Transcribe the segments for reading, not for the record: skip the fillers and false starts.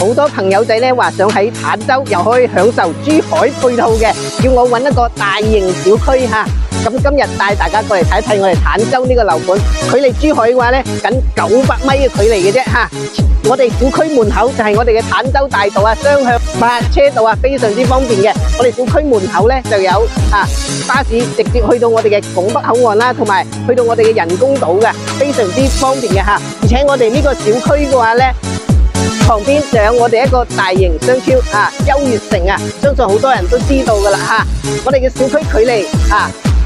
好多朋友仔咧話想喺坦洲又可以享受珠海配套嘅，叫我揾一個大型小區嚇。咁今日帶大家過嚟睇睇我哋坦洲呢個樓盤，距離珠海嘅話咧，僅900米嘅距離嘅啫嚇。我哋小區門口就係我哋嘅坦洲大道啊，雙向8車道啊，非常之方便嘅。我哋小區門口咧就有巴士直接去到我哋嘅拱北口岸啦，同埋去到我哋嘅人工島嘅，非常之方便嘅嚇。而且我哋呢個小區嘅話咧，旁邊就有我哋一個大型商超優越城啊，相信好多人都知道噶啦嚇。我哋嘅小區距離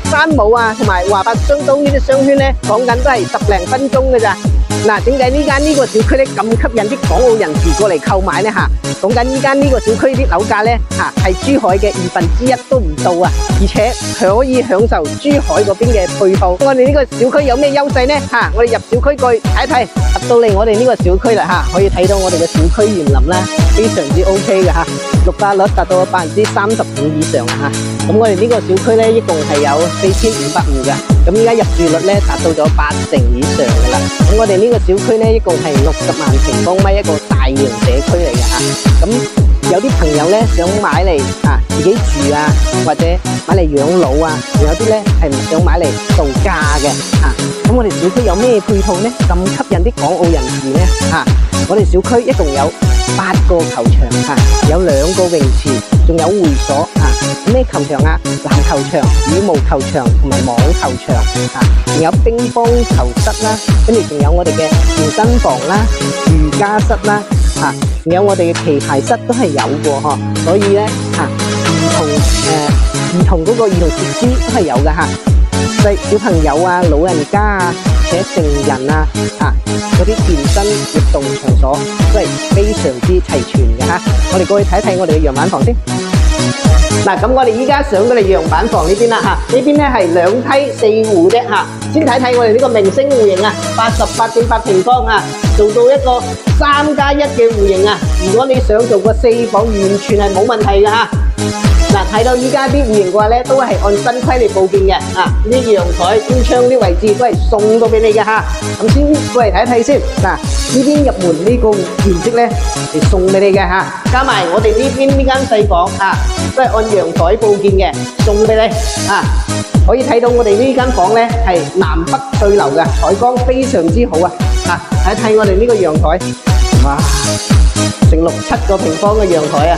山姆同埋華發商都呢啲商圈咧，講緊都係10零分鐘嘅咋。嗱，點解呢個小區咧咁吸引啲港澳人士過嚟購買咧嚇？講緊呢間呢個小區啲樓價咧係珠海嘅1/2都唔到啊，而且可以享受珠海嗰邊嘅配套。我哋呢個小區有咩優勢呢？我哋入小區過去睇一睇，入到嚟我哋呢個小區啦可以睇到我哋嘅小區園林啦，非常之 OK 嘅嚇，綠化率達到35%以上啊嚇。咁我哋呢個小區咧一共係有4500戶嘅，咁依家入住率咧達到咗80%以上嘅啦。咁我哋呢個小區咧一共係60萬平方米一個大型社區嚟嘅嚇。咁有啲朋友咧想買嚟自己住或者買嚟養老仲有啲咧係唔想買嚟度假嘅咁我哋小區有咩配套呢？咁吸引啲港澳人士呢？我哋小區一共有8個球場有2個泳池，仲有會所咩球場籃球場、羽毛球場同埋網球場仲有乒乓球室啦，跟住仲有我哋嘅健身房啦、瑜伽室啦仲有我哋嘅棋牌室都係有嘅所以咧兒童嗰個兒童設施都係有嘅小朋友老人家且成人嗰啲健身活動場所都係非常之齊全嘅我哋過去睇睇我哋嘅樣板房先。嗱，咁我哋依家上到嚟樣板房呢邊啦呢邊咧係2梯4戶啫先睇睇我哋呢個明星戶型88.8平方做到一個3+1嘅戶型如果你想做個4房，完全係冇問題嘅睇到依家啲戶型嘅話咧，都係按新規嚟佈建嘅啲陽台、天窗啲位置都係送到俾你嘅咁先過嚟睇睇先。呢邊入門呢個面積咧係送俾你嘅加埋我哋呢邊呢間細房都係按陽台佈建嘅，送俾你可以睇到我哋呢間房咧係南北對流嘅，採光非常之好睇睇我哋呢個陽台，哇！成6、7個平方嘅陽台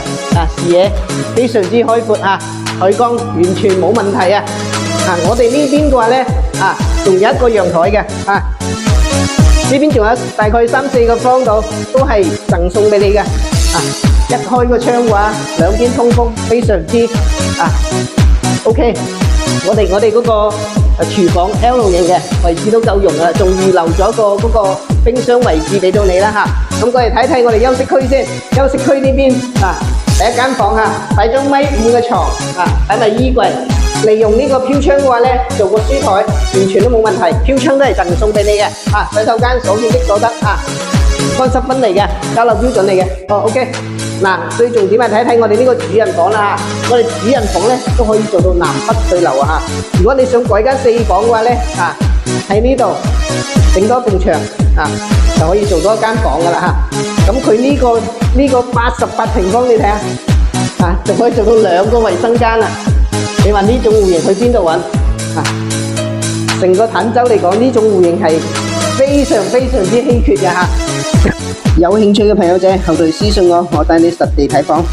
視野非常之開闊採光完全冇問題我哋呢邊嘅話咧仲有一個陽台嘅呢邊仲有大概3、4個方度都係贈送俾你嘅一開個窗嘅話，兩邊通風，非常之OK。我哋嗰個廚房 L 型嘅位置都夠用啦，仲預留咗嗰個冰箱位置俾到你啦咁過嚟睇睇我哋休息區先。休息區呢邊第一間房擺張1.5米嘅床擺埋衣櫃，利用呢個飄窗嘅話咧，做個書台完全都冇問題。飄窗都係贈送俾你嘅洗手間鎖面的鎖得乾濕分離嘅，交流標準嚟嘅OK。最重點係睇睇我哋呢個主人房啦我哋主人房咧都可以做到南北對流如果你想改間4房嘅話咧喺呢度整多埲牆就可以做多一間房噶啦咁佢呢個88平方你睇下仲可以做到2個衛生間你話呢種戶型去邊度揾成個坦洲嚟講，呢種戶型係非常之稀缺嘅有興趣嘅朋友仔後台私信我帶你實地睇房。